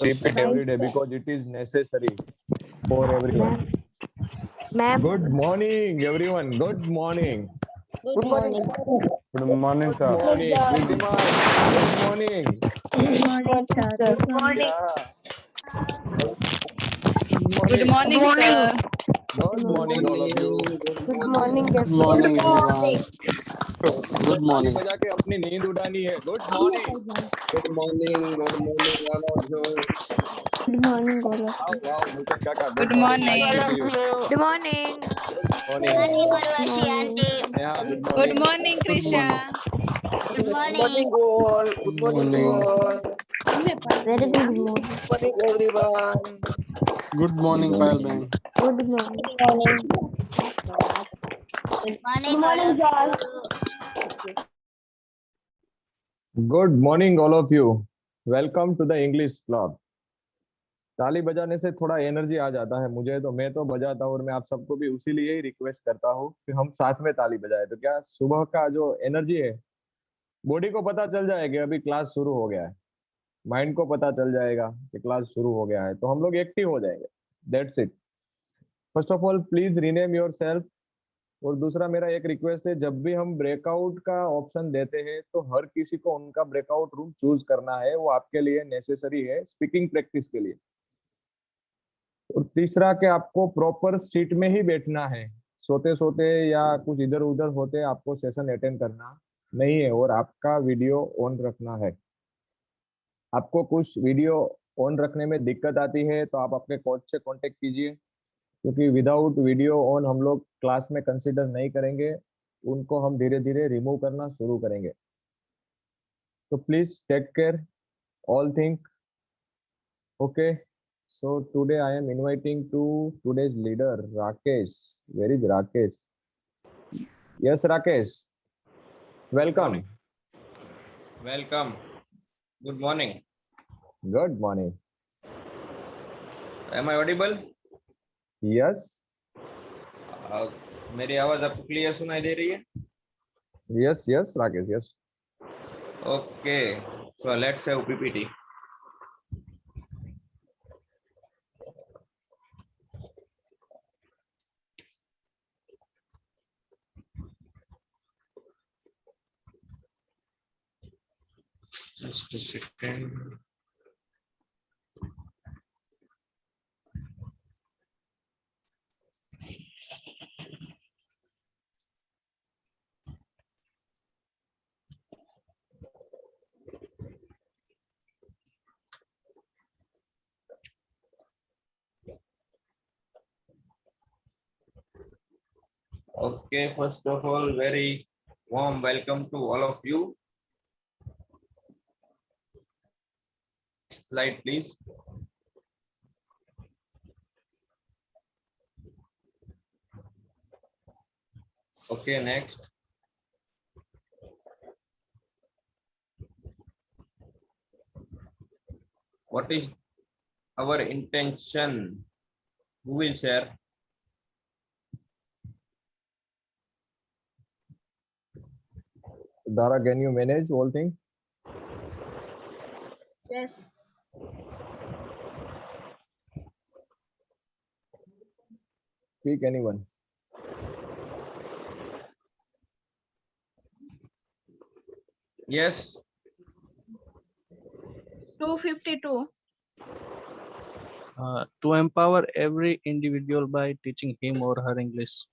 Repeat every day because it is necessary for everyone. Ma'am. Good morning, everyone. Good morning. Good morning. Good morning, Good sir. morning, Pritiman. Good morning. Good morning, sir. Good morning. Good Good morning. morning, sir. Good morning, all of you. Good morning, Good everyone. morning, everyone. सबको Good ताली morning. बजा के अपनी नींद उड़ानी है. Good morning. Good morning, all of you. Good morning, all of Wow, you. wow, Newton Kaka. Good Good morning. morning. Nice to see you. Good morning. Morning. Good morning. Yeah, good Good morning. morning, Good Krisha. morning. Good morning, all. Good morning, all. Very good morning. Good morning, everyone. Good morning, Payal Bang. Good morning. Good morning, all of you. Welcome to the English Club. ताली बजाने से थोड़ा energy आ जाता है मुझे, तो मैं तो बजाता हूँ और मैं आप सबको भी उसी लिए ही रिक्वेस्ट करता हूँ कि हम साथ में ताली बजाए. तो क्या सुबह का जो एनर्जी है, बॉडी को पता चल जाएगा कि अभी क्लास शुरू हो गया है, माइंड को पता चल जाएगा कि क्लास शुरू हो गया है, तो हम लोग एक्टिव हो जाएंगे. That's it. First of all please rename your self. और दूसरा मेरा एक रिक्वेस्ट है, जब भी हम ब्रेकआउट का ऑप्शन देते हैं तो हर किसी को उनका ब्रेकआउट रूम चूज करना है. वो आपके लिए नेसेसरी है स्पीकिंग प्रैक्टिस के लिए. और तीसरा कि आपको प्रॉपर सीट में ही बैठना है. सोते सोते या कुछ इधर उधर होते आपको सेशन अटेंड करना नहीं है. और आपका वीडियो ऑन रखना है. आपको कुछ वीडियो ऑन रखने में दिक्कत आती है तो आप अपने कोच से कांटेक्ट कीजिए, क्योंकि विदाउट वीडियो ऑन हम लोग क्लास में कंसीडर नहीं करेंगे. उनको हम धीरे धीरे रिमूव करना शुरू करेंगे. तो please take care all think. Okay. So today I am inviting to today's leader, Rakesh. Where is Rakesh? Yes, Rakesh. Welcome. Welcome. Good morning. Good morning. Am I audible? Yes. मेरी आवाज आपको clear सुनाई दे रही है? Yes, yes, Rakesh. Yes. Okay. So let's have PPT. Just a second. Okay, first of all, very warm welcome to all of you. Slide, please. Okay, next. What is our intention? Who will share? Dara, can you manage whole thing? Yes. Speak anyone. Yes. 252. To empower every individual by teaching him or her English.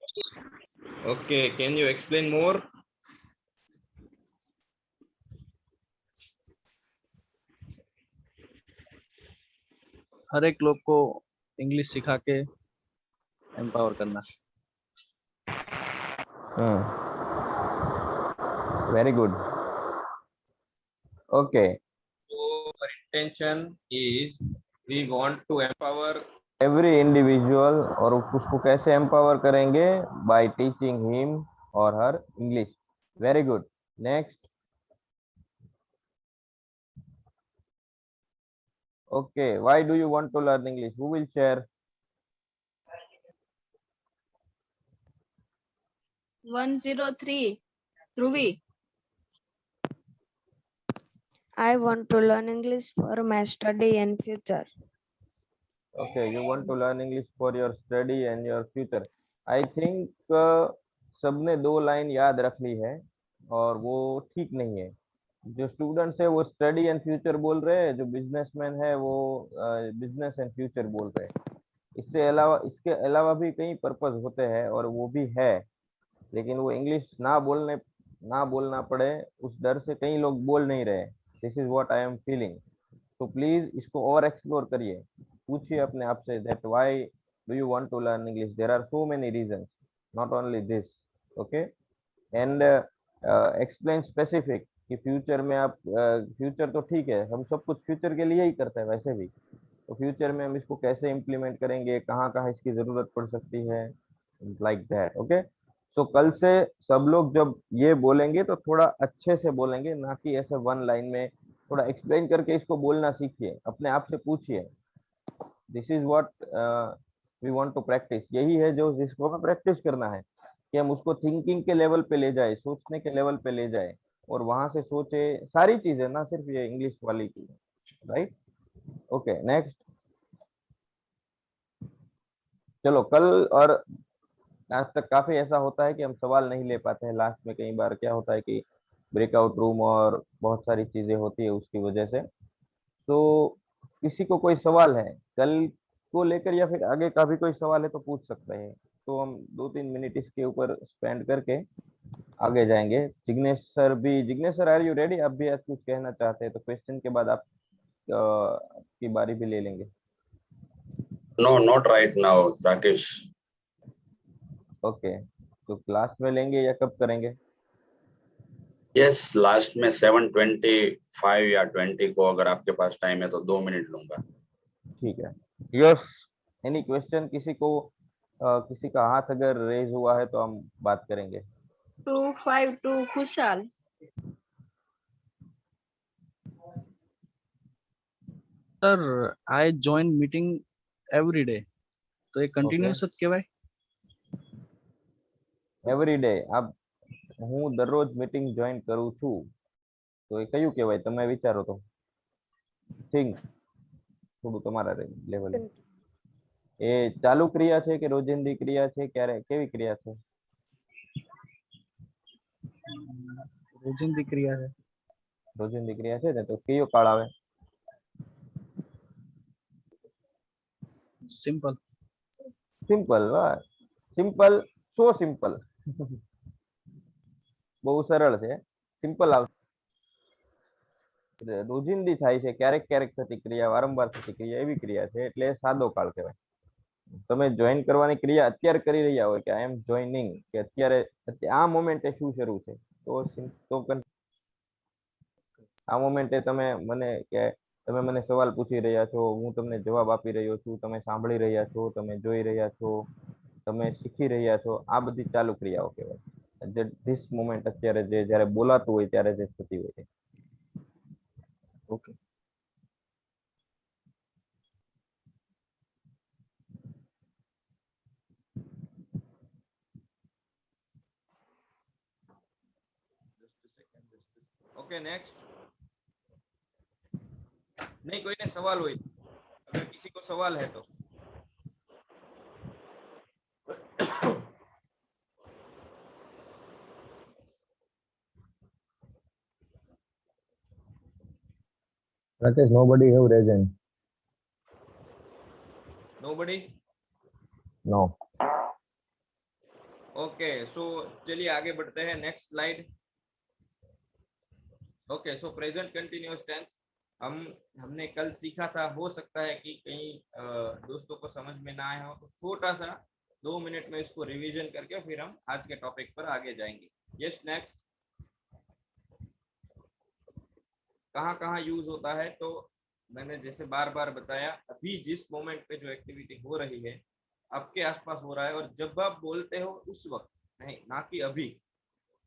Okay, can you explain more? हर एक लोग को English सिखा के empower करना. Very good. Okay. So our intention is we want to empower Every individual. और उसको कैसे empower करेंगे? By teaching him or her English. Very good. Next. Okay. Why do you want to learn English? Who will share? 103. Dhruvi. I want to learn English for my study and future. Okay, you want to learn English for your study and your future. I think सबने 2 line याद रख ली है और वो ठीक नहीं है। जो स्टूडेंट्स है वो स्टडी एंड फ्यूचर बोल रहे हैं, जो बिजनेसमैन है वो बिजनेस एंड फ्यूचर बोल रहे हैं। इसके अलावा भी कई पर्पस होते हैं और वो भी है, लेकिन वो इंग्लिश ना बोलना पड़े उस डर से कई लोग बोल नहीं रहे। This is what I am feeling. तो प्लीज इसको और एक्सप्लोर करिए, पूछिए अपने आप से that why do you want to learn English. There are so many reasons, not only this. Okay, and explain specific कि फ्यूचर में आप फ्यूचर तो ठीक है, हम सब कुछ फ्यूचर के लिए ही करते हैं वैसे भी, तो फ्यूचर में हम इसको कैसे इम्प्लीमेंट करेंगे, कहाँ कहाँ इसकी जरूरत पड़ सकती है, लाइक दैट। ओके, सो कल से सब लोग जब ये बोलेंगे तो थोड़ा अच्छे से बोलेंगे, ना कि ऐसे 1 लाइन में। थोड़ा एक्सप्लेन करके इसको बोलना सीखिए, अपने आप से पूछिए। This is what we want to practice. यही है जो जिसको हमें प्रैक्टिस करना है, कि हम उसको थिंकिंग के लेवल पे ले जाए, सोचने के लेवल पे ले जाए, और वहां से सोचे सारी चीजें, ना सिर्फ ये इंग्लिश वाली चीज। Right, okay, next. चलो, कल और आज तक काफी ऐसा होता है कि हम सवाल नहीं ले पाते हैं लास्ट में। कई बार क्या होता है कि ब्रेकआउट रूम और बहुत सारी चीजें होती है उसकी वजह से। तो किसी को कोई सवाल है कल को लेकर, या फिर आगे का भी कोई सवाल है तो पूछ सकते हैं। तो हम 2-3 मिनट इसके ऊपर स्पेंड करके आगे जाएंगे। Jignesh sir are you ready? आप भी आज कुछ कहना चाहते हैं तो क्वेश्चन के बाद आप की बारी भी ले लेंगे। No, not right now, Rakesh. Okay, तो क्लास में लेंगे या कब करेंगे? Yes, लास्ट में 7:25 या 20 को अगर आपके पास टाइम है तो 2 मिनट लूंगा। ठीक है। Yes, any question? किसी का हाथ अगर रेज हुआ है तो हम बात करेंगे। 252 खुशहाल। Sir I join meeting every day, तो ये कंटिन्यूअस કહેવાય? એવરી ડે હું દરરોજ મીટિંગ જોઈન કરું છું, તો એ કયું કહેવાય? તમે વિચારો તો થિંક થોડું તમારા લેવલ। એ ચાલુ ક્રિયા છે કે રોજિંદી ક્રિયા છે, ક્યારે કેવી ક્રિયા છે? રોજિંદી ક્રિયા છે। રોજિંદી ક્રિયા છે ને, તો કયો કાળ આવે? સિમ્પલ। સિમ્પલ, વાહ સિમ્પલ, સો સિમ્પલ। બહુ સરળ છે, સિમ્પલ આવશે। રોજિંદી થાય છે, ક્યારેક ક્યારેક થતી ક્રિયા, વારંવાર થતી ક્રિયા, એવી ક્રિયા છે, એટલે સાદો કાળ કહેવાય। તમે જોઈન કરવાની ક્રિયા અત્યારે કરી રહ્યા હોય કે આઈ એમ જોઈનિંગ, કે અત્યારે આ મોમેન્ટે શું શરૂ છે, આ મોમેન્ટે તમે મને સવાલ પૂછી રહ્યા છો, હું તમને જવાબ આપી રહ્યો છું, તમે સાંભળી રહ્યા છો, તમે જોઈ રહ્યા છો, તમે શીખી રહ્યા છો, આ બધી ચાલુ ક્રિયાઓ કહેવાય। ધીસ મોમેન્ટ અત્યારે જે જ્યારે બોલાતું હોય ત્યારે જે થતી હોય। Okay, okay, next. नहीं, कोई ने सवाल हुई, अगर किसी को सवाल है तो। Rakesh, nobody have risen. Nobody? No. Okay, so चलिए आगे बढ़ते हैं। Next slide. Okay, so present continuous tense हमने कल सीखा था। हो सकता है कि कई दोस्तों को समझ में ना आया हो, तो छोटा सा 2 मिनट में इसको रिवीजन करके फिर हम आज के टॉपिक पर आगे जाएंगे। Yes, next. कहाँ यूज होता है, तो मैंने जैसे बार बार बताया, अभी जिस मोमेंट पे जो एक्टिविटी हो रही है आपके आसपास हो रहा है, और जब आप बोलते हो उस वक्त नहीं, ना कि अभी।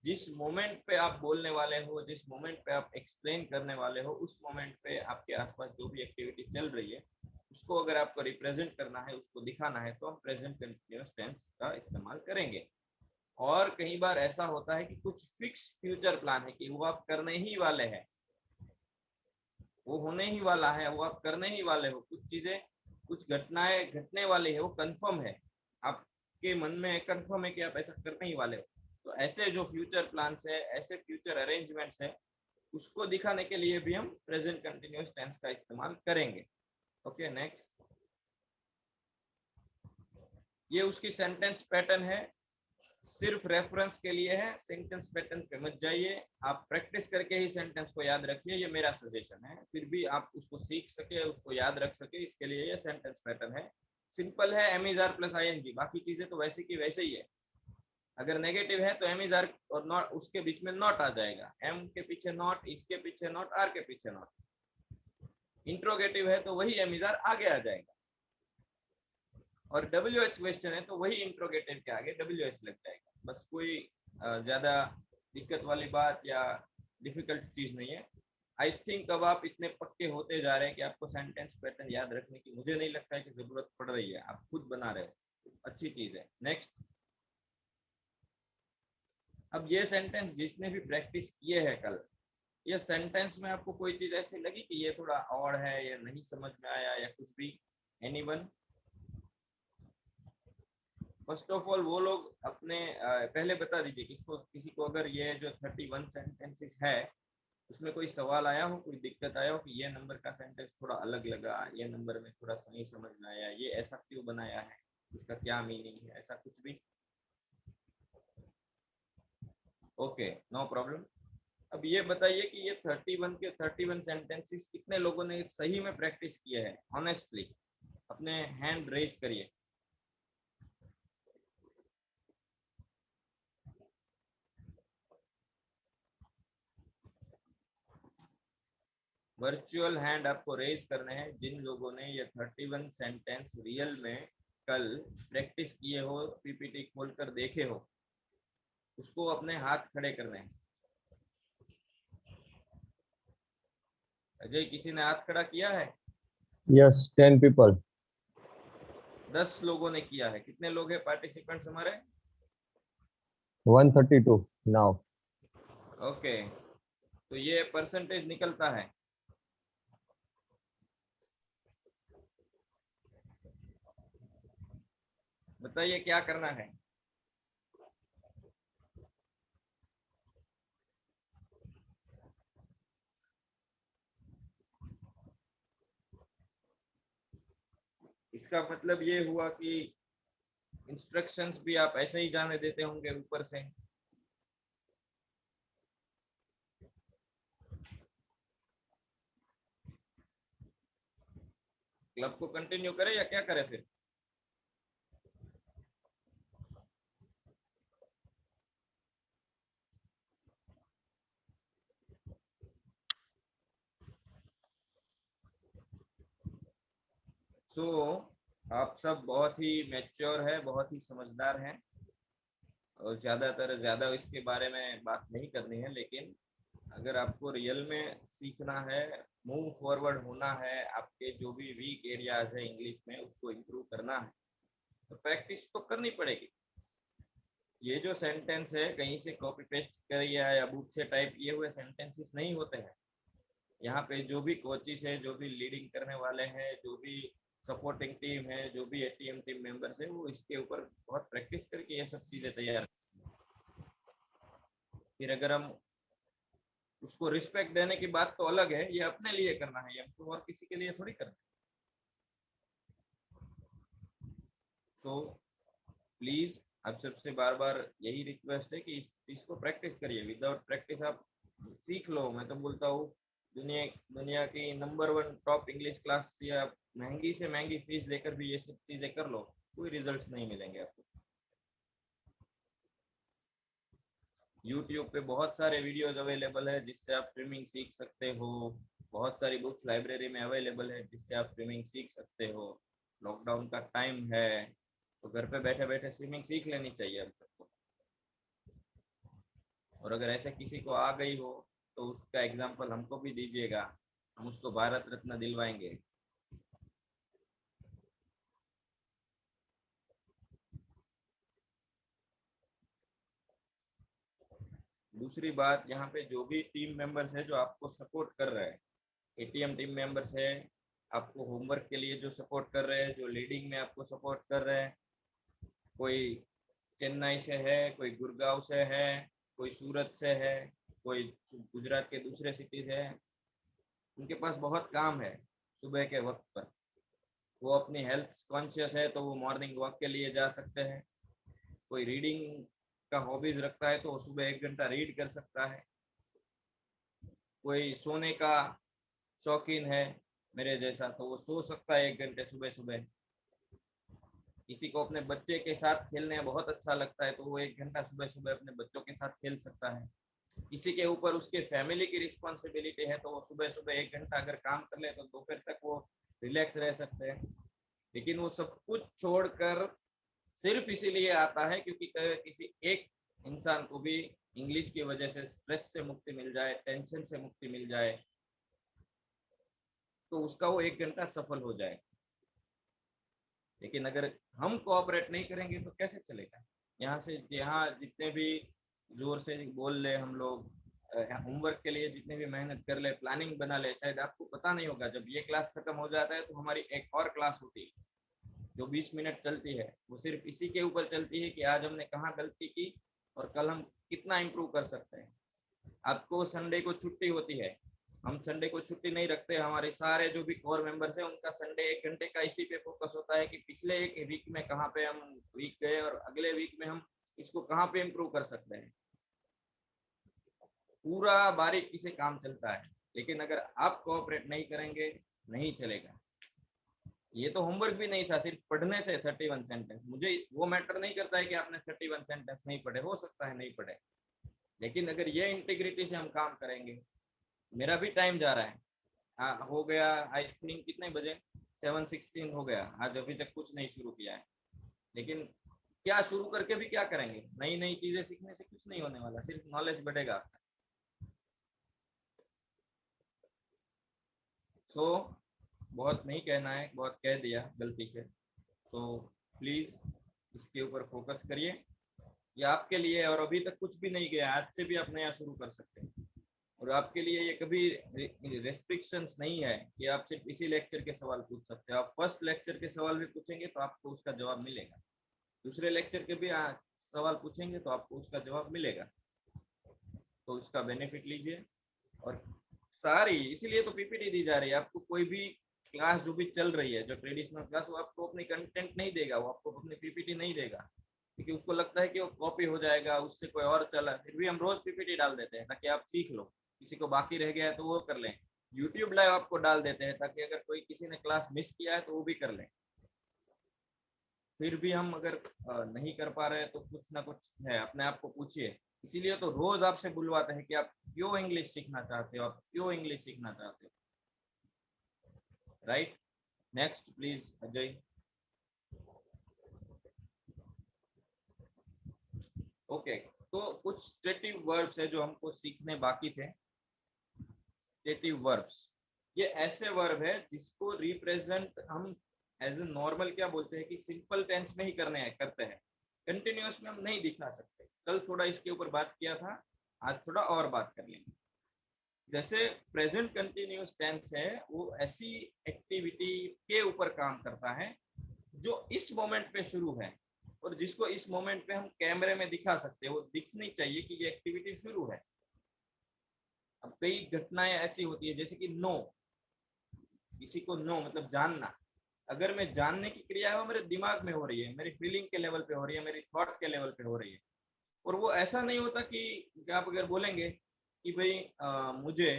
जिस मोमेंट पे आप बोलने वाले हो, जिस मोमेंट पे आप एक्सप्लेन करने वाले हो, उस मोमेंट पे आपके आसपास जो भी एक्टिविटी चल रही है उसको अगर आपको रिप्रेजेंट करना है, उसको दिखाना है, तो हम प्रेजेंट कंटिन्यूअस टेंस का इस्तेमाल करेंगे। और कई बार ऐसा होता है कि कुछ फिक्स फ्यूचर प्लान है कि वो आप करने ही वाले हैं, वो होने ही वाला है, वो आप करने ही वाले हो। कुछ चीजें, कुछ घटनाएं घटने वाली है, वो कंफर्म है, आपके मन में कंफर्म है कि आप ऐसा करने ही वाले हो। तो ऐसे जो फ्यूचर प्लान्स है, ऐसे फ्यूचर अरेंजमेंट्स है, उसको दिखाने के लिए भी हम प्रेजेंट कंटिन्यूअस टेंस का इस्तेमाल करेंगे। Okay, next. ये उसकी सेंटेंस पैटर्न है, सिर्फ रेफरेंस के लिए है, सेंटेंस पैटर्न पे मत जाइए, आप प्रैक्टिस करके ही सेंटेंस को याद रखिए, ये मेरा सजेशन है। फिर भी आप उसको सीख सके, उसको याद रख सके, इसके लिए ये सेंटेंस पैटर्न है। सिंपल है, am is are plus ING, बाकी चीजें तो वैसे की वैसे ही है। अगर नेगेटिव है तो एम इज आर और नॉट, उसके बीच में नॉट आ जाएगा, एम के पीछे नॉट, इसके पीछे नॉट, आर के पीछे नॉट। इंट्रोगेटिव है तो वही एम इज आर आगे आ जाएगा, और WH क्वेश्चन है तो वही इंट्रोगेटिव के आगे WH लग जाएगा। बस कोई ज्यादा दिक्कत वाली बात या डिफिकल्ट चीज नहीं है। आई थिंक अब आप इतने पक्के होते जा रहे हैं कि आपको सेंटेंस पैटर्न याद रखने की मुझे नहीं लगता है कि जरूरत पड़ रही है, आप खुद बना रहे हो, अच्छी चीज है। नेक्स्ट। अब ये सेंटेंस जिसने भी प्रैक्टिस किए हैं कल, ये सेंटेंस में आपको कोई चीज ऐसी लगी कि ये थोड़ा और है, ये नहीं समझ में आया या कुछ भी? एनीवन? फर्स्ट ऑफ ऑल वो लोग अपने पहले बता दीजिए किसको, किसी को अगर ये जो 31 सेंटेंसेस है उसमें कोई सवाल आया हो, कोई दिक्कत आया हो कि ये नंबर का सेंटेंस थोड़ा अलग लगा, ये नंबर में थोड़ा सही समझ में आया, ये ऐसा क्यों बनाया है, इसका क्या मीनिंग है, ऐसा कुछ भी? Okay, no problem. अब ये बताइए कि ये 31 के 31 सेंटेंसेस कितने लोगों ने सही में प्रैक्टिस किए हैं? ऑनेस्टली अपने हैंड रेज करिए। वर्चुअल हैंड आपको रेज करने हैं जिन लोगों ने ये 31 सेंटेंस रियल में कल प्रैक्टिस किए हो, पीपीटी खोलकर देखे हो, उसको अपने हाथ खड़े करने हैं। अजय, किसी ने हाथ खड़ा किया है? Yes, 10 people. 10 लोगों ने किया है। कितने लोग हैं पार्टिसिपेंट्स हमारे? 132 now. ओके, तो ये परसेंटेज निकलता है। बताइए क्या करना है? इसका मतलब ये हुआ कि इंस्ट्रक्शंस भी आप ऐसे ही जाने देते होंगे ऊपर से। क्लब को कंटिन्यू करें या क्या करें फिर? आप सब बहुत ही मैच्योर है, बहुत ही समझदार हैं, और ज्यादा इसके बारे में बात नहीं करनी है। लेकिन अगर आपको रियल में सीखना है, मूव फॉरवर्ड होना है, आपके जो भी वीक एरियाज है इंग्लिश में उसको इम्प्रूव करना है, तो प्रैक्टिस तो करनी पड़ेगी। ये जो सेंटेंस है कहीं से कॉपी पेस्ट करिए या बुक से टाइप किए हुए सेंटेंसेस नहीं होते हैं। यहाँ पे जो भी कोचेस है, जो भी लीडिंग करने वाले हैं, जो भी सपोर्टिंग टीम है, जो भी एटीएम टीम मेंबर्स है, वो इसके ऊपर बहुत प्रैक्टिस करके ये सब चीजें तैयार। फिर अगर हम उसको रिस्पेक्ट देने की बात तो अलग है, ये अपने लिए करना है, ये हमको और किसी के लिए थोड़ी करना है। सो प्लीज आप सबसे बार बार यही रिक्वेस्ट है कि इस चीज को प्रैक्टिस करिए। विदाउट प्रैक्टिस आप सीख लो, मैं तो बोलता हूँ दुनिया की नंबर 1 टॉप इंग्लिश क्लास या महंगी से महंगी फीस लेकर भी ये सब चीजें कर लो, कोई रिजल्ट्स नहीं मिलेंगे आपको। YouTube पे बहुत सारे वीडियोस अवेलेबल है जिससे आप स्विमिंग सीख सकते हो। बहुत सारी बुक्स लाइब्रेरी में अवेलेबल है जिससे आप स्विमिंग सीख सकते हो। लॉकडाउन का टाइम है तो घर पे बैठे बैठे स्विमिंग सीख लेनी चाहिए हम सबको। और अगर ऐसे किसी को आ गई हो तो उसका एग्जाम्पल हमको भी दीजिएगा, हम उसको भारत रत्न दिलवाएंगे। दूसरी बात, यहाँ पे जो भी टीम मेंबर्स है जो आपको सपोर्ट कर रहे हैं, एटीएम टीम मेंबर्स है, आपको होमवर्क के लिए जो सपोर्ट कर रहे हैं, जो लीडिंग में आपको सपोर्ट कर रहे हैं, कोई चेन्नई से है, कोई गुड़गांव से है, कोई सूरत से है, कोई गुजरात के दूसरे सिटी से है। उनके पास बहुत काम है सुबह के वक्त पर। वो अपनी हेल्थ कॉन्शियस है तो वो मॉर्निंग वॉक के लिए जा सकते हैं। कोई रीडिंग का हॉबीज रखता है तो वो सुबह 1 घंटा रीड कर सकता है। कोई सोने का शौकीन है मेरे जैसा तो वो सो सकता है 1 घंटे सुबह सुबह। किसी को अपने बच्चे के साथ खेलने में बहुत अच्छा लगता है तो वो 1 घंटा सुबह सुबह अपने बच्चों के साथ खेल सकता है। किसी के ऊपर उसके फैमिली की रिस्पॉन्सिबिलिटी है तो वो सुबह सुबह 1 घंटा अगर काम कर ले तो दोपहर तक वो रिलैक्स रह सकते हैं। लेकिन वो सब कुछ छोड़कर सिर्फ इसीलिए आता है क्योंकि किसी एक इंसान को भी इंग्लिश की वजह से स्ट्रेस से मुक्ति मिल जाए, टेंशन से मुक्ति मिल जाए, तो उसका वो 1 घंटा सफल हो जाए। लेकिन अगर हम कोऑपरेट नहीं करेंगे तो कैसे चलेगा? यहाँ से यहाँ जितने भी जोर से बोल ले हम लोग, होमवर्क के लिए जितने भी मेहनत कर ले, प्लानिंग बना ले, शायद आपको पता नहीं होगा जब ये क्लास खत्म हो जाता है तो हमारी एक और क्लास होती है जो 20 मिनट चलती है। वो सिर्फ इसी के ऊपर चलती है कि आज हमने कहाँ गलती की और कल हम कितना इम्प्रूव कर सकते हैं। आपको संडे को छुट्टी होती है, हम संडे को छुट्टी नहीं रखते। हमारे सारे जो भी कोर मेंबर्स हैं उनका संडे 1 घंटे का इसी पे फोकस होता है कि पिछले एक वीक में कहाँ पे हम वीक गए और अगले वीक में हम इसको कहाँ पे इम्प्रूव कर सकते हैं। पूरा बारीकी से काम चलता है। लेकिन अगर आप कोऑपरेट नहीं करेंगे नहीं चलेगा। ये तो होमवर्क भी नहीं था, सिर्फ पढ़ने थे 31 सेंटेंस। मुझे वो मैटर नहीं करता है कि आपने 31 सेंटेंस नहीं पढ़े, हो सकता है नहीं पढ़े, लेकिन अगर ये इंटीग्रिटी से हम काम करेंगे। मेरा भी टाइम जा रहा है, हाँ हो गया आई थिंक कितने बजे 7:16 हो गया। आज अभी तक कुछ नहीं शुरू किया है, लेकिन क्या शुरू करके भी क्या करेंगे? नई नई चीजें सीखने से कुछ नहीं होने वाला, सिर्फ नॉलेज बढ़ेगा आपका। सो बहुत नहीं कहना है, बहुत कह दिया गलती से। सो प्लीज इसके ऊपर फोकस करिए, ये आपके लिए। और अभी तक कुछ भी नहीं गया, आज से भी आप नया शुरू कर सकते हैं। और आपके लिए ये कभी रेस्ट्रिक्शंस नहीं है कि आप सिर्फ इसी लेक्चर के सवाल पूछ सकते हो। आप फर्स्ट लेक्चर के सवाल भी पूछेंगे तो आपको उसका जवाब मिलेगा, दूसरे लेक्चर के भी सवाल पूछेंगे तो आपको उसका जवाब मिलेगा। तो उसका बेनिफिट लीजिए। और सारी इसीलिए तो पीपीटी दी जा रही है आपको। कोई भी क्लास जो भी चल रही है, जो ट्रेडिशनल क्लास, वो आपको अपनी कंटेंट नहीं देगा, वो आपको अपनी पीपीटी नहीं देगा, क्योंकि उसको लगता है कि वो कॉपी हो जाएगा, उससे कोई और चला। फिर भी हम रोज पीपीटी डाल देते हैं ताकि आप सीख लो। किसी को बाकी रह गया है तो वो कर लें। यूट्यूब लाइव आपको डाल देते हैं ताकि अगर कोई किसी ने क्लास मिस किया है तो वो भी कर लें। फिर भी हम अगर नहीं कर पा रहे हैं तो कुछ ना कुछ है, अपने आप को पूछिए। इसीलिए तो रोज आपसे बुलवाते हैं कि आप क्यों इंग्लिश सीखना चाहते हो, आप क्यों इंग्लिश सीखना चाहते हो, right? Next please Ajay. Okay, तो कुछ स्टेटिव वर्ब्स है जो हमको सीखने बाकी थे। स्टेटिव वर्ब्स ये ऐसे वर्ब है जिसको रिप्रेजेंट हम एज ए नॉर्मल क्या बोलते हैं कि सिंपल टेंस में ही करते हैं, कंटिन्यूअस में हम नहीं दिखा सकते। कल थोड़ा इसके ऊपर बात किया था, आज थोड़ा और बात कर लेंगे। जैसे प्रेजेंट कंटिन्यूअस टेंस है, वो ऐसी एक्टिविटी के ऊपर काम करता है जो इस मोमेंट पे शुरू है और जिसको इस मोमेंट पे हम कैमरे में दिखा सकते हैं। वो दिखनी चाहिए कि ये एक्टिविटी शुरू है। अब कई घटनाएं ऐसी होती है जैसे कि नो, किसी को नो मतलब जानना। अगर मैं जानने की क्रिया है वो मेरे दिमाग में हो रही है, मेरी फीलिंग के लेवल पे हो रही है, मेरी थॉट के लेवल पे हो रही है। और वो ऐसा नहीं होता कि आप अगर बोलेंगे कि भाई मुझे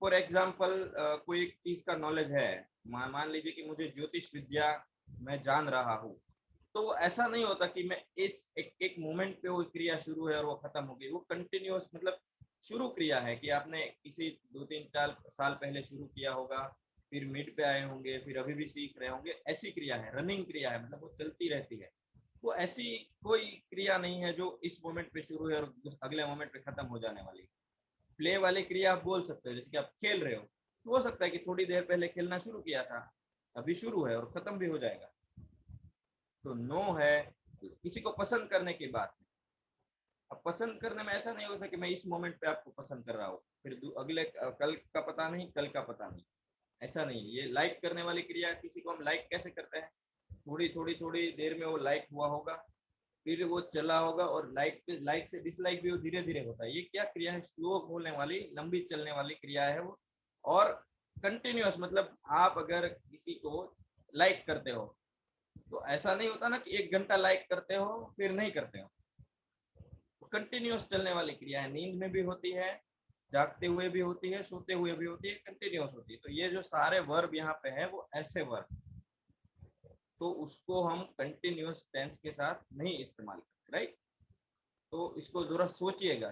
फॉर एग्जाम्पल कोई एक चीज का नॉलेज है, मान लीजिए कि मुझे ज्योतिष विद्या मैं जान रहा हूँ, तो वो ऐसा नहीं होता कि मैं इस एक मोमेंट पे वो क्रिया शुरू है और वो खत्म हो गई। वो कंटिन्यूअस मतलब शुरू क्रिया है कि आपने किसी 2-3-4 साल पहले शुरू किया होगा, फिर मिड पे आए होंगे, फिर अभी भी सीख रहे होंगे। ऐसी क्रिया है, रनिंग क्रिया है, मतलब वो चलती रहती है। वो ऐसी कोई क्रिया नहीं है जो इस मोमेंट पे शुरू है और अगले मोमेंट पे खत्म हो जाने वाली। प्ले वाली क्रिया आप बोल सकते हो, जैसे कि आप खेल रहे हो सकता है कि थोड़ी देर पहले खेलना शुरू किया था, अभी शुरू है और खत्म भी हो जाएगा। तो नो है किसी को पसंद करने की बात है, अब पसंद करने में ऐसा नहीं होता कि मैं इस मोमेंट पे आपको पसंद कर रहा हूँ, फिर अगले कल का पता नहीं, कल का पता नहीं, ऐसा नहीं। ये लाइक करने वाली क्रिया, किसी को हम लाइक कैसे करते हैं, थोड़ी देर में वो लाइक हुआ होगा, फिर वो चला होगा, और लाइक से डिसलाइक भी वो धीरे धीरे होता है। ये क्या क्रिया है? स्लो होने वाली, लंबी चलने वाली क्रिया है वो। और कंटिन्यूअस मतलब आप अगर किसी को लाइक करते हो तो ऐसा नहीं होता ना कि 1 घंटा लाइक करते हो फिर नहीं करते हो, कंटिन्यूअस चलने वाली क्रिया है। नींद में भी होती है, जागते हुए भी होती है, सोते हुए भी होती है, कंटिन्यूअस होती है। तो ये जो सारे वर्ब यहाँ पे है वो ऐसे वर्ब, तो उसको हम कंटिन्यूअस टेंस के साथ नहीं इस्तेमाल करते, राइट। तो इसको जरा सोचिएगा,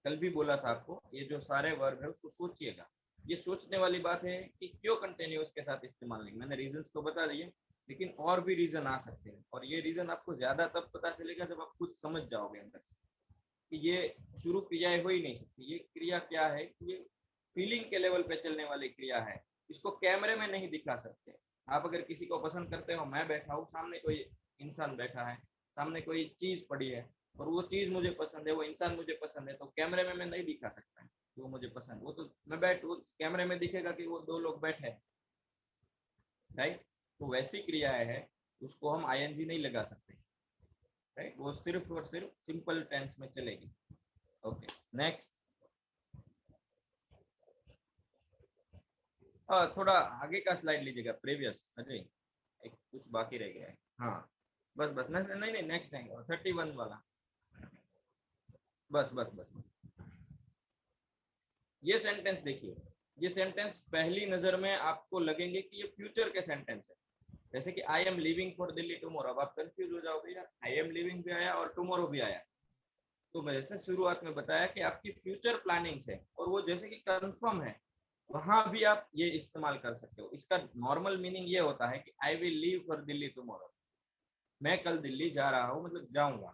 कल भी बोला था आपको, ये जो सारे वर्ब है उसको सोचिएगा। ये सोचने वाली बात है कि क्यों कंटिन्यूअस के साथ इस्तेमाल नहीं। मैंने रीजंस तो बता दिए, लेकिन और भी रीजन आ सकते हैं, और ये रीजन आपको ज्यादा तब पता चलेगा जब आप खुद समझ जाओगे अंदर से कि ये शुरू क्रियाएं हो ही नहीं सकती। ये क्रिया क्या है कि ये फीलिंग के लेवल पे चलने वाली क्रिया है, इसको कैमरे में नहीं दिखा सकते। आप अगर किसी को पसंद करते हो, मैं बैठा हूँ, सामने कोई इंसान बैठा है, सामने कोई चीज पड़ी है, और वो चीज मुझे पसंद है, वो इंसान मुझे पसंद है, तो कैमरे में मैं नहीं दिखा सकता है कि वो मुझे पसंद। वो तो मैं कैमरे में दिखेगा कि वो 2 लोग बैठे हैं, राइट। तो वैसी क्रियाएं है, उसको हम आईएनजी नहीं लगा सकते, राइट। वो सिर्फ और सिर्फ सिंपल टेंस में चलेगी। Okay, next. थोड़ा आगे का स्लाइड लीजिएगा, प्रीवियस। अजय, एक कुछ बाकी रह गया है। हाँ, बस नहीं, नेक्स्ट नहीं, 31 वाला, बस। ये सेंटेंस देखिए, ये सेंटेंस पहली नजर में आपको लगेंगे कि ये फ्यूचर के सेंटेंस है, जैसे कि I am living for Delhi tomorrow. अब आप कंफ्यूज हो जाओगे, यार आई एम लिविंग भी आया और टुमारो भी आया। तो मैं जैसे शुरुआत में बताया कि आपकी फ्यूचर प्लानिंग्स है, और वो जैसे कि कंफर्म है, वहां भी आप ये इस्तेमाल कर सकते हो। इसका नॉर्मल मीनिंग ये होता है कि I will leave for Delhi tomorrow, मैं कल दिल्ली जा रहा हूँ, मतलब जाऊंगा।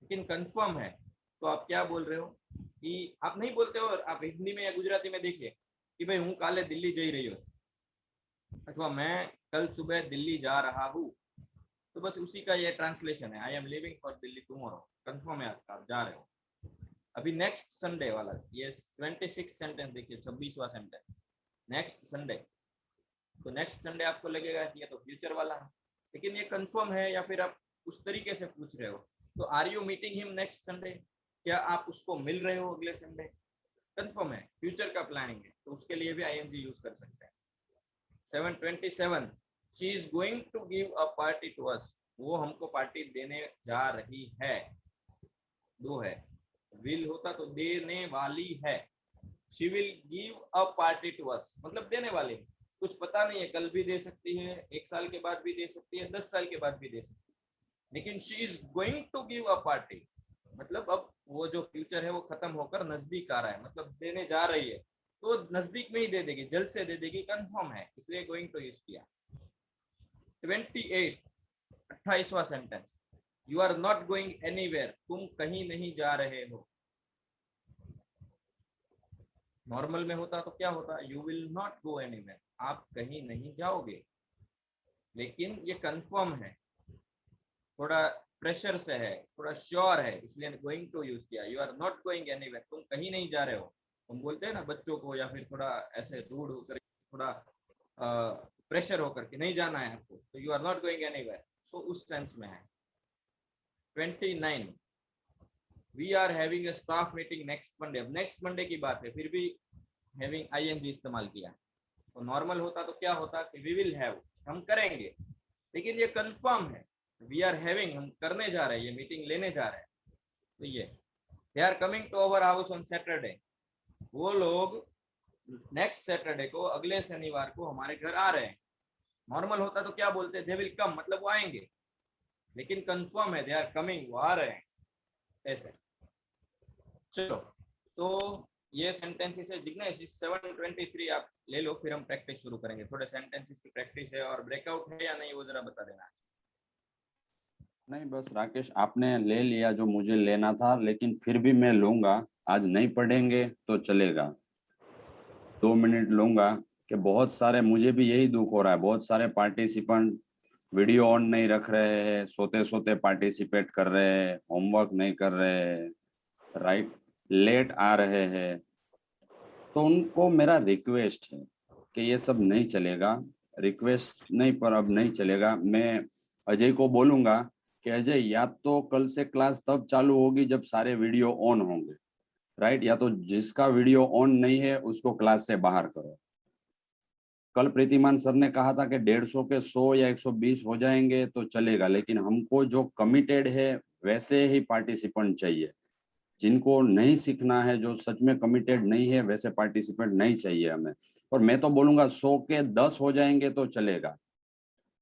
लेकिन कंफर्म है तो आप क्या बोल रहे हो कि आप नहीं बोलते हो, आप हिंदी में या गुजराती में देखिए कि भाई हूँ काले दिल्ली जई रही हो, अथवा मैं कल सुबह दिल्ली जा रहा हूँ, तो बस उसी का ये ट्रांसलेशन है, I am living for Delhi tomorrow. Confirm है आपका, आप जा रहे हो। अभी नेक्स्ट संडे वाला, ये 26 सेंटेंस देखिए, 26वां सेंटेंस, नेक्स्ट संडे। तो नेक्स्ट संडे आपको लगेगा कि ये तो फ्यूचर वाला है, लेकिन ये कंफर्म है, या फिर आप उस तरीके से पूछ रहे हो। तो are you meeting him next Sunday, क्या आप उसको मिल रहे हो अगले संडे? कंफर्म है, फ्यूचर का प्लानिंग है, तो उसके लिए भी आईएनजी यूज कर सकते हैं। 727, she is going to give a party to us, वो हमको पार्टी देने जा रही है। 2 है, विल होता तो देने वाली है। She will give a party to us मतलब देने वाली है, कुछ पता नहीं है, कल भी दे सकती है, 1 साल के बाद भी दे सकती है, 10 साल के बाद भी दे सकती है। लेकिन she is going to give a party मतलब अब वो जो फ्यूचर है वो खत्म होकर नजदीक आ रहा है, मतलब देने जा रही है, तो नजदीक में ही दे देगी, जल्द से दे देगी, कंफर्म है, इसलिए गोइंग टू यूज किया। 28, 28वां sentence, you are not going anywhere, तुम कहीं नहीं जा रहे हो। नॉर्मल में होता तो क्या होता, you will not go anywhere, आप कहीं नहीं जाओगे। लेकिन ये कंफर्म है, थोड़ा प्रेशर से है, थोड़ा श्योर है, इसलिए गोइंग टू यूज किया। You are not going anywhere, तुम कहीं नहीं जा रहे हो। हम बोलते हैं ना बच्चों को, या फिर थोड़ा ऐसे रूड होकर, थोड़ा प्रेशर होकर के नहीं जाना है आपको, तो you are not going anywhere, so उस सेंस में है। 29, we are having a staff meeting next Monday. अब नेक्स्ट मंडे की बात है, फिर भी हैविंग आईएनजी इस्तेमाल किया। तो नॉर्मल होता तो क्या होता कि वी विल हैव, हम करेंगे, लेकिन ये कंफर्म है, वी आर हैविंग, हम करने जा रहे हैं, ये मीटिंग लेने जा रहे हैं। तो ये they are coming to our house on Saturday, वो लोग नेक्स्ट सैटरडे को, अगले शनिवार को हमारे घर आ रहे हैं। नॉर्मल होता तो क्या बोलते, दे विल कम मतलब वो आएंगे, लेकिन कंफर्म है, दे आर कमिंग, वो आ रहे हैं, ऐसे। चलो, तो ये सेंटेंसेस है। जिग्नेश 723 आप ले लो, फिर हम प्रैक्टिस शुरू करेंगे। थोड़े सेंटेंसेस की प्रैक्टिस है, और ब्रेकआउट है या नहीं वो जरा बता देना। नहीं, बस राकेश आपने ले लिया जो मुझे लेना था, लेकिन फिर भी मैं लूंगा। आज नहीं पढ़ेंगे तो चलेगा, 2 मिनट लूंगा। कि बहुत सारे, मुझे भी यही दुख हो रहा है, बहुत सारे पार्टिसिपेंट वीडियो ऑन नहीं रख रहे हैं, सोते सोते पार्टिसिपेट कर रहे हैं, होमवर्क नहीं कर रहे हैं, राइट, लेट आ रहे हैं, तो उनको मेरा रिक्वेस्ट है कि ये सब नहीं चलेगा। रिक्वेस्ट नहीं, पर अब नहीं चलेगा। मैं अजय को बोलूंगा कि अजय या तो कल से क्लास तब चालू होगी जब सारे वीडियो ऑन होंगे, राइट, या तो जिसका वीडियो ऑन नहीं है उसको क्लास से बाहर करो। कल प्रीतिमान सर ने कहा था कि 150 के 100 या 120 हो जाएंगे तो चलेगा, लेकिन हमको जो कमिटेड है वैसे ही पार्टिसिपेंट चाहिए। जिनको नहीं सीखना है, जो सच में कमिटेड नहीं है, वैसे पार्टिसिपेंट नहीं चाहिए हमें। और मैं तो बोलूंगा 100 के 10 हो जाएंगे तो चलेगा,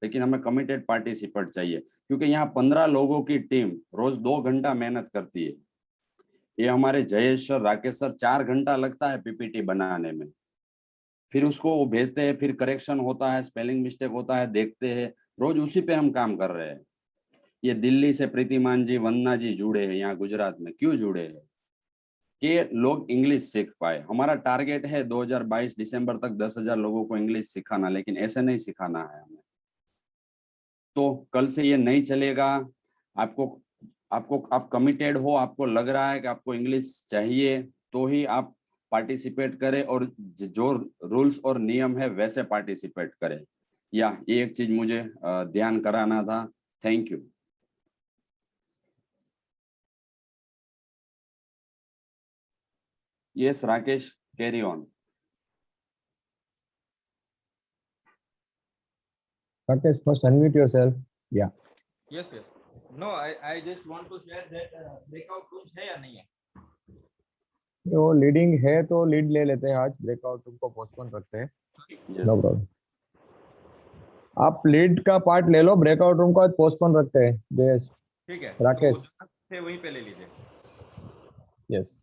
लेकिन हमें कमिटेड पार्टिसिपेंट चाहिए, क्योंकि यहाँ 15 लोगों की टीम रोज 2 घंटा मेहनत करती है। ये हमारे जयेश सर, राकेश सर 4 घंटा लगता है पीपीटी बनाने में, फिर उसको वो भेजते हैं, फिर करेक्शन होता है, स्पेलिंग मिस्टेक होता है, देखते हैं, रोज उसी पे हम काम कर रहे हैं। ये दिल्ली से प्रीतिमान जी, वंदना जी जुड़े हैं यहाँ गुजरात में। क्यों जुड़े हैं? कि लोग इंग्लिश सीख पाए। हमारा टारगेट है 2022 दिसंबर तक 10,000 लोगों को इंग्लिश सिखाना, लेकिन ऐसे नहीं सिखाना है हमें। तो कल से ये नहीं चलेगा। आप कमिटेड हो, आपको लग रहा है कि आपको इंग्लिश चाहिए, तो ही आप पार्टिसिपेट करें, और जो रूल्स और नियम है वैसे पार्टिसिपेट करें। या ये एक चीज मुझे ध्यान कराना था। Thank you. Yes Rakesh, carry on. Rakesh, first unmute yourself. Yeah. Yes, yes. No, I just want to share that breakout rooms है या नहीं है? वो लीडिंग है तो लीड ले लेते हैं आज, ब्रेकआउट रूम को पोस्टपोन रखते हैं। No problem. आप लीड का पार्ट ले लो, ब्रेकआउट रूम को पोस्टपोन रखते हैं। जयेश, ठीक है, राकेश। तो से वहीं पे ले लीजिए। यस।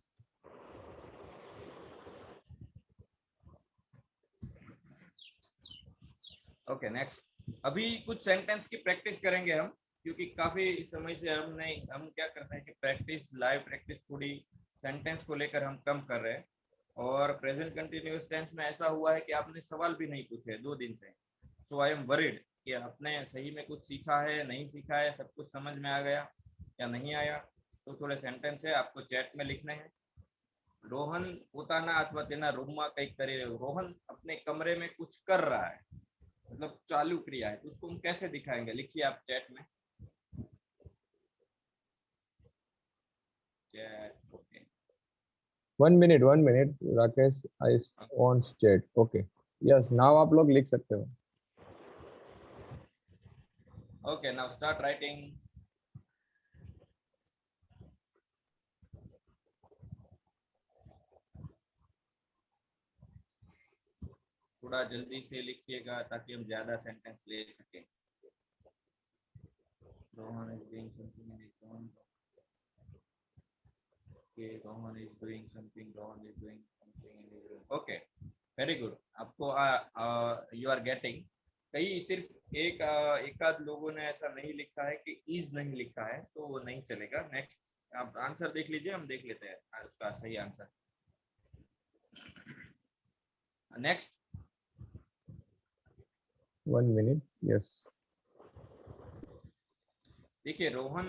Okay, next. अभी कुछ सेंटेंस की प्रैक्टिस करेंगे हम, क्योंकि काफी समय से हम क्या करते हैं कि प्रैक्टिस, लाइव प्रैक्टिस थोड़ी सेंटेंस को लेकर हम कम कर रहे हैं। और प्रेजेंट कंटिन्यूअस टेंस में ऐसा हुआ है कि आपने सवाल भी नहीं पूछे 2 दिन से। सो आई एम वरीड कि आपने सही में कुछ सीखा है, नहीं सीखा है, सब कुछ समझ में आ गया या नहीं आया। तो थोड़े सेंटेंस है आपको चैट में लिखने हैं। रोहन પોતાના अथवा તેના રૂમમાં કંઈક કરી રહ્યો। रोहन अपने कमरे में कुछ कर रहा है, मतलब चालू क्रिया है, तो उसको हम कैसे दिखाएंगे? लिखिए आप चैट में। Chat, okay. 1 minute, 1 minute. Rakesh, I on chat. Okay. Yes, now आप लोग लिख सकते हो। Okay, now start writing. थोड़ा जल्दी से लिखिएगा ताकि हम ज्यादा सेंटेंस ले सकें। Rohan is doing something in his own. Okay, Rohan is doing something. Rohan is doing something in his own. Okay, very good. आपको you are getting। कई सिर्फ एक आध लोगों ने ऐसा नहीं लिखा है कि इज नहीं लिखा है, तो वो नहीं चलेगा। नेक्स्ट आप आंसर देख लीजिए, हम देख लेते हैं उसका सही आंसर। नेक्स्ट। 1 minute. Yes. देखिए, रोहन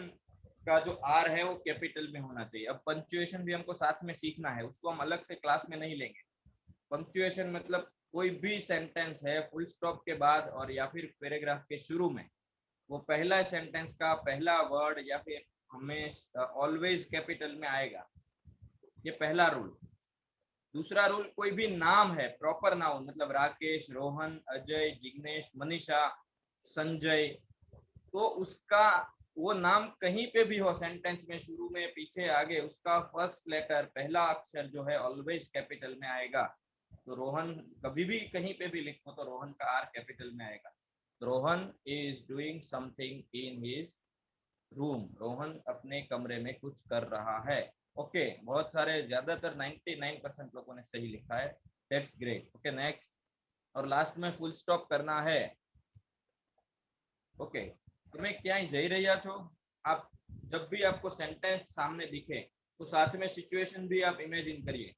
का जो आर है वो कैपिटल में होना चाहिए। अब पंक्चुएशन भी हमको साथ में सीखना है, उसको हम अलग से क्लास में नहीं लेंगे। पंक्चुएशन मतलब कोई भी सेंटेंस है फुल स्टॉप के बाद और या फिर पैराग्राफ के शुरू में वो पहला सेंटेंस का पहला वर्ड या फिर हमें ऑलवेज कैपिटल में आएगा। ये पहला रूल। दूसरा रूल, कोई भी नाम है, प्रॉपर नाउन, मतलब राकेश, रोहन, अजय, जिग्नेश, मनीषा, संजय, तो उसका वो नाम कहीं पे भी हो सेंटेंस में, शुरू में, पीछे, आगे, उसका फर्स्ट लेटर, पहला अक्षर जो है ऑलवेज कैपिटल में आएगा। तो रोहन कभी भी कहीं पे भी लिखो तो रोहन का आर कैपिटल में आएगा। Rohan is doing something in his room. Rohan अपने कमरे में कुछ कर रहा है। ओके, बहुत सारे, ज्यादातर 99% लोगों ने सही लिखा है। That's great. Okay, next. और लास्ट में फुल स्टॉप करना है। ओके, तुम्हें क्या जई રહ્યા છો? आप जब भी आपको सेंटेंस सामने दिखे तो साथ में सिचुएशन भी आप इमेजिन करिए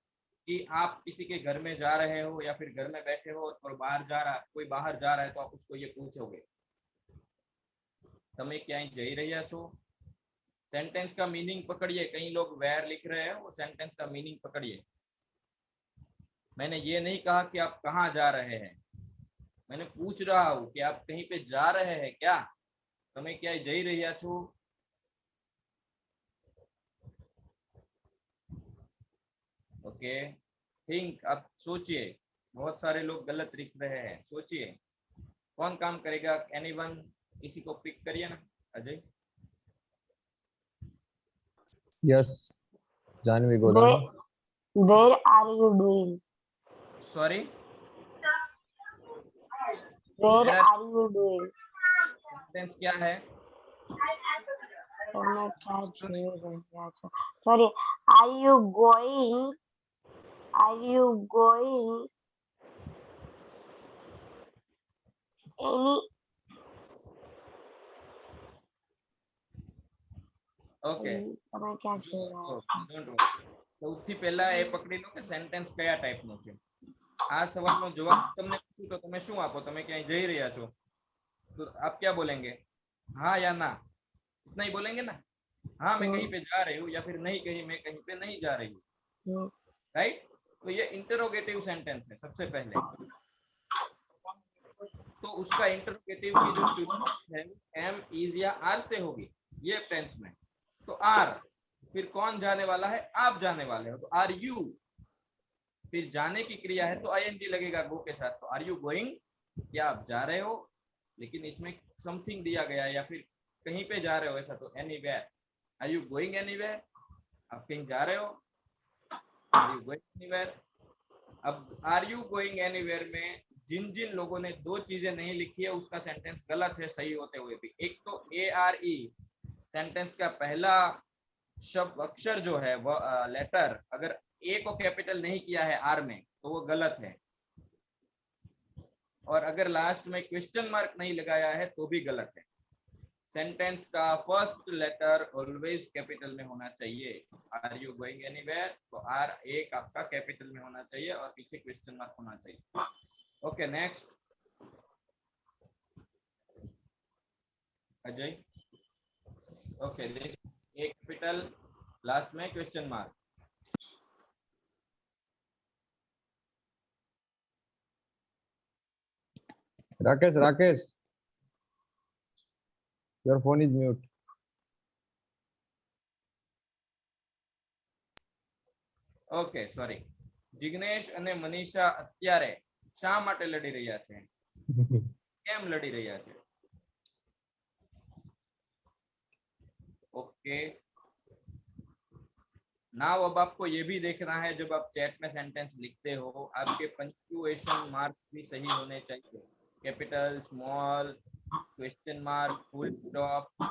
कि आप किसी के घर में जा रहे हो या फिर घर में बैठे हो और कोई बाहर जा रहा है तो आप उसको ये पूछोगे તમે ક્યાંય જઈ રહ્યા છો? सेंटेंस का मीनिंग पकड़िए। कई लोग वेयर लिख रहे हैं, वो सेंटेंस का मीनिंग पकड़िए। मैंने ये नहीं कहा कि आप कहाँ जा रहे हैं, मैंने पूछ रहा हूँ कि आप कहीं पे जा रहे हैं क्या? તમે ક્યાંય જઈ રહ્યા છો? Okay, think. अब सोचिए, बहुत सारे लोग गलत लिख रहे हैं, सोचिए कौन काम करेगा? एनीवन? किसी को पिक करिए ना। Ajay. Yes, Janvi Godan. Where are you doing? Sorry, Where Where are- are you doing? Sentence क्या है? તમે ક્યાં જઈ રહ્યા છો? Sorry, are you going? Are you going any? Okay, તમે ક્યાં જઈ રહ્યા છો? Don't worry. સૌથી પહેલા એ પકડી લો કે સેન્ટેન્સ કયા ટાઈપનો છે। આ સવાલનો જવાબ તમને પૂછું તો તમે શું આપો? તમે ક્યાંય જઈ રહ્યા છો तो आप क्या बोलेंगे? हाँ या ना, इतना ही बोलेंगे ना। हाँ मैं कहीं पे जा रही हूँ, या फिर नहीं कहीं मैं कहीं पे नहीं जा रही हूँ, राइट? तो ये इंटरोगेटिव सेंटेंस है सबसे पहले। तो उसका इंटरोगेटिव की जो शुरुआत है एम, इज या आर से होगी ये टेंस में। तो आर, फिर कौन जाने वाला है? आप जाने वाले हो, तो आर यू। फिर जाने की क्रिया है तो आईएनजी लगेगा गो के साथ, तो आर यू गोइंग? क्या आप जा रहे हो? लेकिन इसमें समथिंग दिया गया है, या फिर कहीं पे जा रहे हो ऐसा, तो anywhere. Are you going anywhere? आप कहीं जा रहे हो? Are you going anywhere? अब आर यू गोइंग एनीवेयर में जिन जिन लोगों ने दो चीजें नहीं लिखी है उसका सेंटेंस गलत है सही होते हुए भी। एक तो ए आर ई, सेंटेंस का पहला शब्द अक्षर जो है वो लेटर, अगर ए को कैपिटल नहीं किया है आर में तो वो गलत है, और अगर लास्ट में क्वेश्चन मार्क नहीं लगाया है तो भी गलत है। सेंटेंस का फर्स्ट लेटर ऑलवेज कैपिटल में होना चाहिए। आर यू गोइंग एनीवेयर, तो आर एक आपका कैपिटल में होना चाहिए और पीछे क्वेश्चन मार्क होना चाहिए। Okay, next Ajay. ओके, ए कैपिटल, लास्ट में question mark. Rakesh, Rakesh, your phone is mute. Okay, sorry. Jignesh અને મનીષા અત્યારે શા માટે લડી રહ્યા છે? કેમ લડી રહ્યા છે? ओके, नाउ अब आपको ये भी देखना है जब आप चैट में सेंटेंस लिखते हो आपके पंक्चुएशन मार्क भी सही होने चाहिए। Capital, small, question mark, full stop,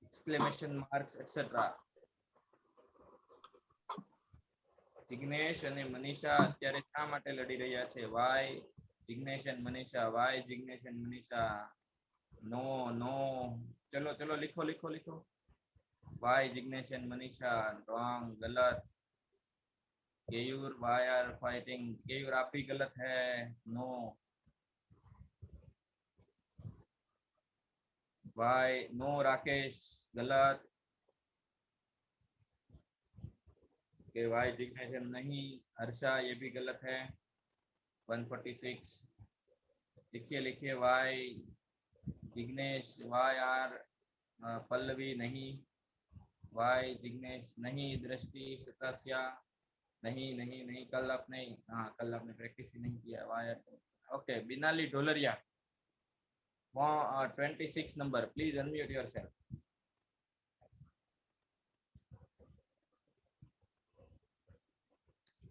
exclamation marks etcetera. Jignesh અને મનીષા અત્યારે શા માટે લડી રહ્યા છે? Why Jignesh and Manisha, why Jignesh and Manisha? No no, चलो चलो लिखो लिखो लिखो। Why Jignesh and Manisha? Wrong, गलत। Keyur, why are fighting? Keyur आप भी गलत है, नो। वाई नो, राकेश गलत। के वाई जिग्नेश एंड नहीं, हर्षा ये भी गलत है। 146 लिखिए लिखिए। Why Jignesh, why are Pallavi नहीं, वाई जिग्नेश नहीं, दृष्टि, सतास्या नहीं नहीं नहीं, कल आपने, हाँ कल आपने प्रैक्टिस ही नहीं किया। Why okay, Binali Dholariya 26 number, please unmute yourself.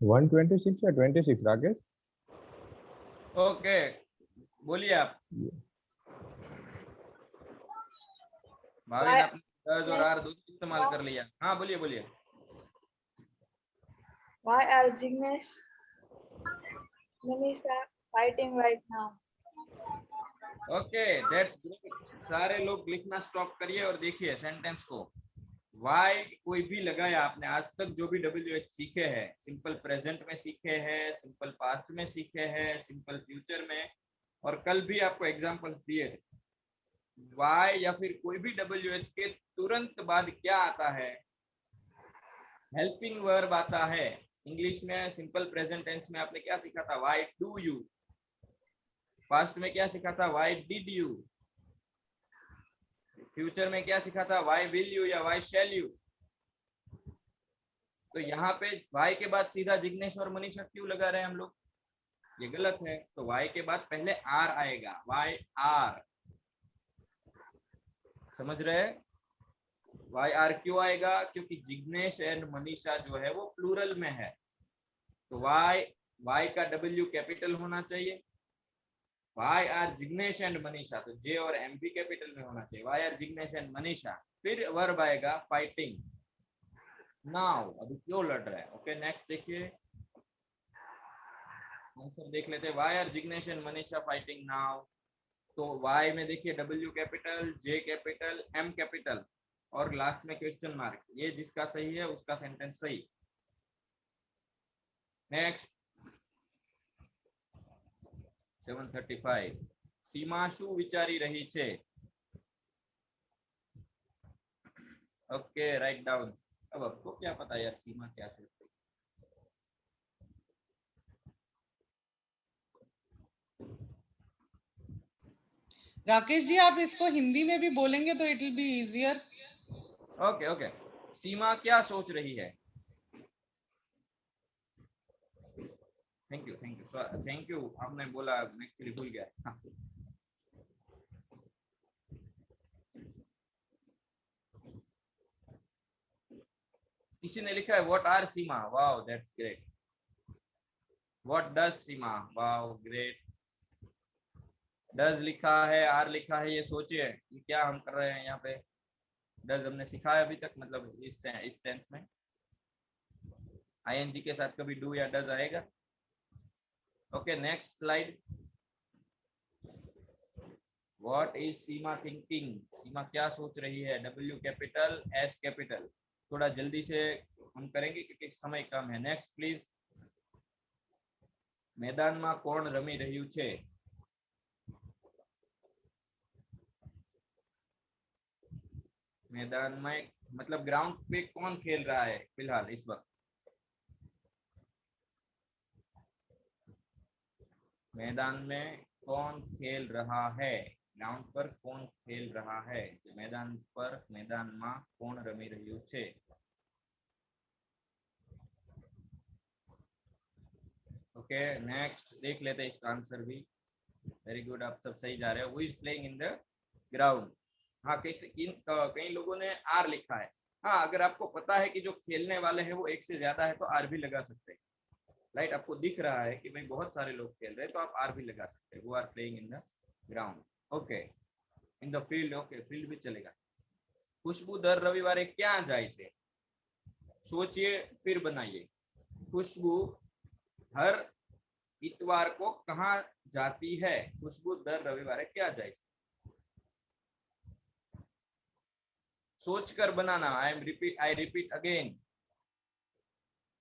One 26 या 26 राकेश? ओके, बोलिए आप। भाविन आपने डज और आर दोनों इस्तेमाल कर लिया। हाँ बोलिए बोलिए। Why are Jignesh, Manisha fighting right now? Okay, that's great. सारे लोग लिखना स्टॉप करिए और देखिए सेंटेंस को। वाई कोई भी लगाया आपने आज तक, जो भी WH सीखे हैं, सिंपल प्रेजेंट में सीखे हैं, सिंपल पास्ट में सीखे हैं, सिंपल फ्यूचर में, और कल भी आपको एग्जांपल्स दिए थे। वाई या फिर कोई भी WH के तुरंत बाद क्या आता है? हेल्पिंग वर्ब आता है। इंग्लिश में सिंपल प्रेजेंट टेंस में आपने क्या सीखा था? Why do you. पास्ट में क्या सीखा था? Why did you. फ्यूचर में क्या सीखा था? व्हाई विल यू या व्हाई शैल यू। तो यहाँ पे वाई के बाद सीधा जिग्नेश और मनीषा क्यों लगा रहे हैं हम लोग? ये गलत है। तो वाई के बाद पहले आर आएगा, वाई आर। समझ रहे? वाई आर क्यों आएगा? क्योंकि जिग्नेश एंड मनीषा जो है वो प्लूरल में है। तो वाई का W कैपिटल होना चाहिए। Why are Jignesh and Manisha, तो J और M भी कैपिटल में होना चाहिए। Why are Jignesh and Manisha. फिर वर्ब आएगा फाइटिंग नाउ, अभी क्यों लड़ रहा है। ओके नेक्स्ट देखिए, आंसर देख लेते हैं। Why are Jignesh and Manisha fighting now. तो वाई में देखिए W capital, J capital, M capital और लास्ट में क्वेश्चन मार्क। ये जिसका सही है उसका सेंटेंस सही। नेक्स्ट 735 सीमा शू विचारी रही छे। Okay write down. अब आपको क्या पता यार सीमा क्या सोच रही? राकेश जी आप इसको हिंदी में भी बोलेंगे तो it will be easier. Okay okay, Seema क्या सोच रही है? थैंक यू थैंक यू आपने बोला, मैं एक्चुअली भूल गया। हाँ। किसी ने लिखा है what are Seema. Wow that's great. What does Seema. Wow great. Does लिखा है, आर लिखा है, ये सोचिए ये क्या हम कर रहे हैं यहाँ पे। डज हमने सिखाया अभी तक, मतलब इस टेंस में ING के साथ कभी डू या डज आएगा? Okay next slide. What is Seema thinking. Seema क्या सोच रही है? W capital, S capital. थोड़ा जल्दी से हम करेंगे क्योंकि समय कम है। Next please. मैदान में कौन रमी रह्यु छे? मैदान में मतलब ग्राउंड पे कौन खेल रहा है फिलहाल इस वक्त? मैदान में कौन खेल रहा है? ग्राउंड पर कौन खेल रहा है? मैदान पर, मैदान में कौन रमी रह्यु छे? ओके नेक्स्ट देख लेते हैं इसका आंसर भी। वेरी गुड, आप सब सही जा रहे हो। Who is playing in the ground. हाँ कई लोगों ने आर लिखा है। हाँ अगर आपको पता है कि जो खेलने वाले हैं वो एक से ज्यादा है तो आर भी लगा सकते हैं। राइट, आपको दिख रहा है कि भाई बहुत सारे लोग खेल रहे हैं तो आप आर भी लगा सकते हैं। वो are playing in the ground. Okay in the field. Okay field भी चलेगा। खुशबू दर रविवारे क्या जाए छे? सोचिए फिर बनाइए। खुशबू हर इतवार को कहाँ जाती है? खुशबू दर रविवारे क्या जाए? सोचकर बनाना। आई रिपीट अगेन,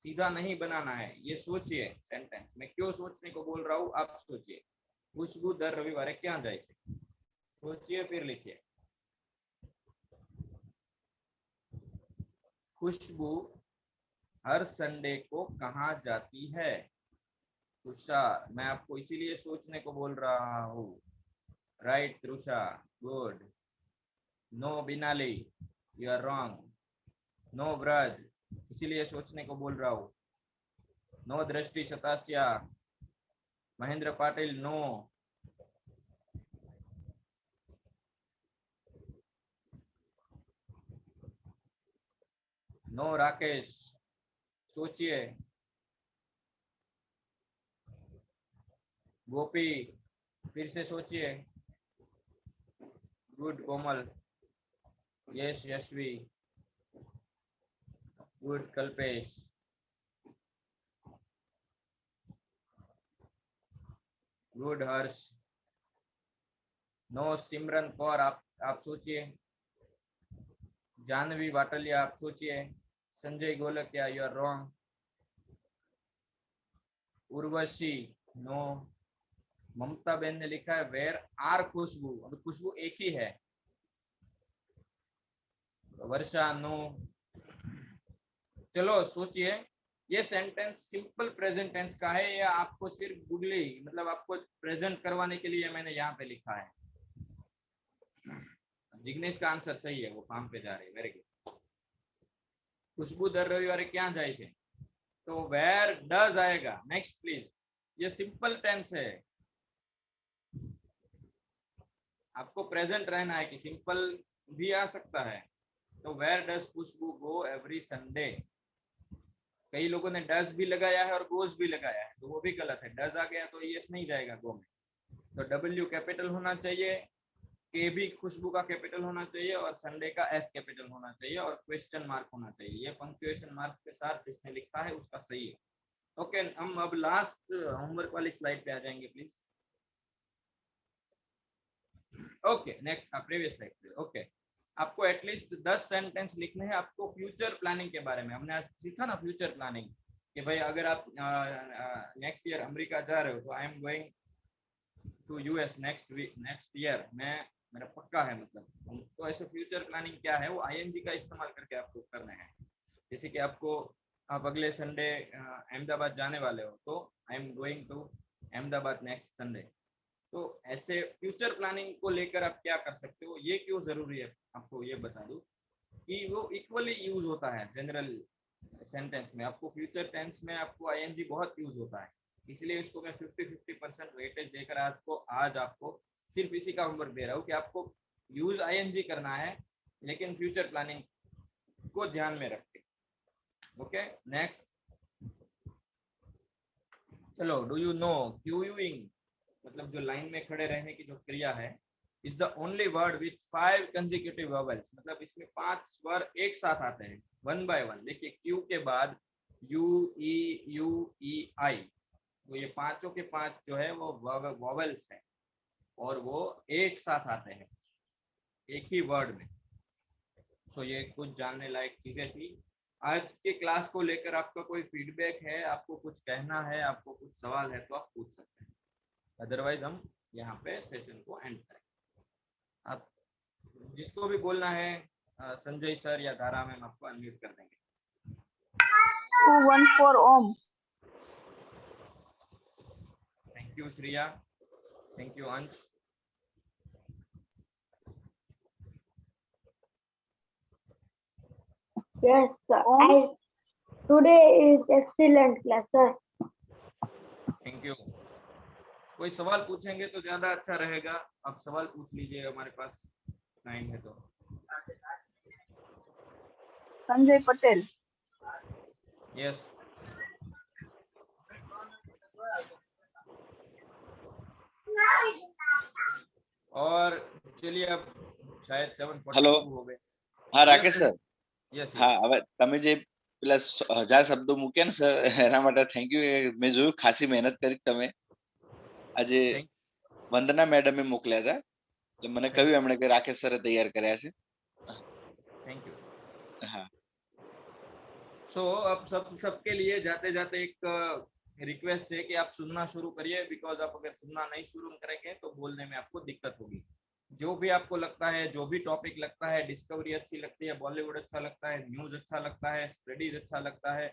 सीधा नहीं बनाना है, ये सोचिए सेंटेंस। मैं क्यों सोचने को बोल रहा हूँ आप सोचिए। खुशबू दर रविवारे क्या जाए? सोचिए फिर लिखिए। खुशबू हर संडे को कहाँ जाती है? तुषार, मैं आपको इसीलिए सोचने को बोल रहा हूँ। Right Trusha, good. No Binali, you are wrong. No Braj, इसीलिए सोचने को बोल रहा हूँ। No Drishti Satasiya, Mahendra Patil no. No Rakesh, सोचिए। गोपी, फिर से सोचिए। Good Komal, Yash Yashvi, good Kalpesh, good Harsh. No Simran Kaur, आप सोचिए। जानवी वाटलिया, आप सोचिए। Sanjay Golakiya, you are wrong. Urvashi no. Mamta ben ने लिखा है वेर आर खुशबू। अब खुशबू एक ही है वर्षा नो। चलो सोचिए, ये सेंटेंस सिंपल प्रेजेंट टेंस का है या आपको सिर्फ गुगली मतलब आपको प्रेजेंट करवाने के लिए मैंने यहाँ पे लिखा है? जिग्नेश का आंसर सही है, वो काम पे जा रही है, वेरी गुड। खुशबू दर रविवार क्या जाए छे, तो वेर डज आएगा। Next please. ये सिंपल टेंस है, आपको प्रेजेंट रहना है कि सिंपल भी आ सकता है। तो where does Khushboo go every Sunday. कई लोगों ने डज भी लगाया है और गोज भी लगाया है, तो वो भी गलत है। डज आ गया तो यस नहीं जाएगा गो में। तो डब्ल्यू कैपिटल होना चाहिए, के भी खुशबू का कैपिटल होना चाहिए और संडे का एस कैपिटल होना चाहिए और क्वेश्चन मार्क होना चाहिए। ये पंक्चुएशन मार्क के साथ जिसने लिखा है उसका सही है। ओके, हम अब लास्ट होमवर्क वाली स्लाइड पे आ जाएंगे please. Okay, next previous slide पे। ओके, आपको एटलीस्ट 10 सेंटेंस लिखने हैं आपको फ्यूचर प्लानिंग के बारे में। हमने आज सीखा ना फ्यूचर प्लानिंग, कि भाई अगर आप नेक्स्ट ईयर अमेरिका जा रहे हो तो I am going to US next year, मैं मेरा पक्का है मतलब। तो ऐसे फ्यूचर प्लानिंग क्या है, वो आईएनजी का इस्तेमाल करके आपको करना है। जैसे कि आप अगले संडे अहमदाबाद जाने वाले हो, तो I am going to Ahmedabad next Sunday. तो ऐसे फ्यूचर प्लानिंग को लेकर आप क्या कर सकते हो, ये क्यों जरूरी है आपको ये बता दूं कि वो इक्वली यूज होता है जनरल सेंटेंस में। आपको फ्यूचर टेंस में आपको आईएनजी बहुत यूज होता है, इसलिए इसको मैं 50-50% वेटेज देकर आज आपको सिर्फ इसी का होमवर्क दे रहा हूँ कि आपको यूज आईएनजी करना है, लेकिन फ्यूचर प्लानिंग को ध्यान में रख के। Okay, next. चलो, डू यू नो क्यूइंग मतलब जो लाइन में खड़े रहने की जो क्रिया है, is the only word with 5 consecutive vowels. मतलब इसमें 5 स्वर एक साथ आते हैं वन बाय वन। देखिए, क्यू के बाद यू ई आई, तो ये पांचों के पांच जो है वो वोवेल्स हैं और वो एक साथ आते हैं एक ही वर्ड में। सो ये कुछ जानने लायक चीजें थी। आज के क्लास को लेकर आपका कोई फीडबैक है, आपको कुछ कहना है, आपको कुछ सवाल है तो आप पूछ सकते हैं, अदरवाइज हम यहाँ पे सेशन को एंड करें। आप जिसको भी बोलना है, संजय सर या धारा मैम आपको अनम्यूट कर देंगे। 214 Om. Thank you Shriya, thank you Ansh. Yes, sir. Today is excellent class, sir. Thank you. कोई सवाल पूछेंगे तो ज्यादा अच्छा रहेगा, आप सवाल पूछ लीजिए, हमारे पास टाइम है तो। संजय पटेल। यस। और चलिए, अब शायद 7:42 हो गए। हाँ राकेश सर, યસ હા હવે તમે જે પેલા 1000 શબ્દો મૂક્યા ને સર, એના માટે થેન્ક યુ. મેં જોયું ખાસી મહેનત કરી તમે. આજે વંદના મેડમે મોકલ્યા હતા, એટલે મને કહ્યું એમણે કે રાકેશ સરે તૈયાર કર્યા છે. Thank you. हाँ, सो अब सबके लिए जाते जाते एक रिक्वेस्ट है कि आप सुनना शुरू करिए, बिकॉज आप अगर सुनना नहीं शुरू करेंगे तो बोलने में आपको दिक्कत होगी। जो भी आपको लगता है, जो भी टॉपिक लगता है, डिस्कवरी अच्छी लगती है, बॉलीवुड अच्छा लगता है, न्यूज अच्छा लगता है, स्टडीज अच्छा लगता है,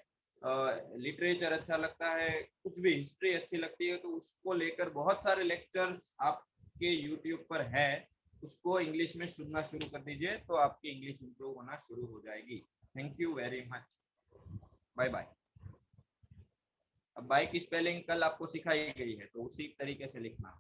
लिटरेचर अच्छा लगता है, कुछ भी हिस्ट्री अच्छी लगती है, तो उसको लेकर बहुत सारे लेक्चर्स आपके यूट्यूब पर है, उसको इंग्लिश में सुनना शुरू कर दीजिए, तो आपकी इंग्लिश इंप्रूव होना शुरू हो जाएगी। Thank you very much, bye bye. अब बाय की स्पेलिंग कल आपको सिखाई गई है, तो उसी तरीके से लिखना।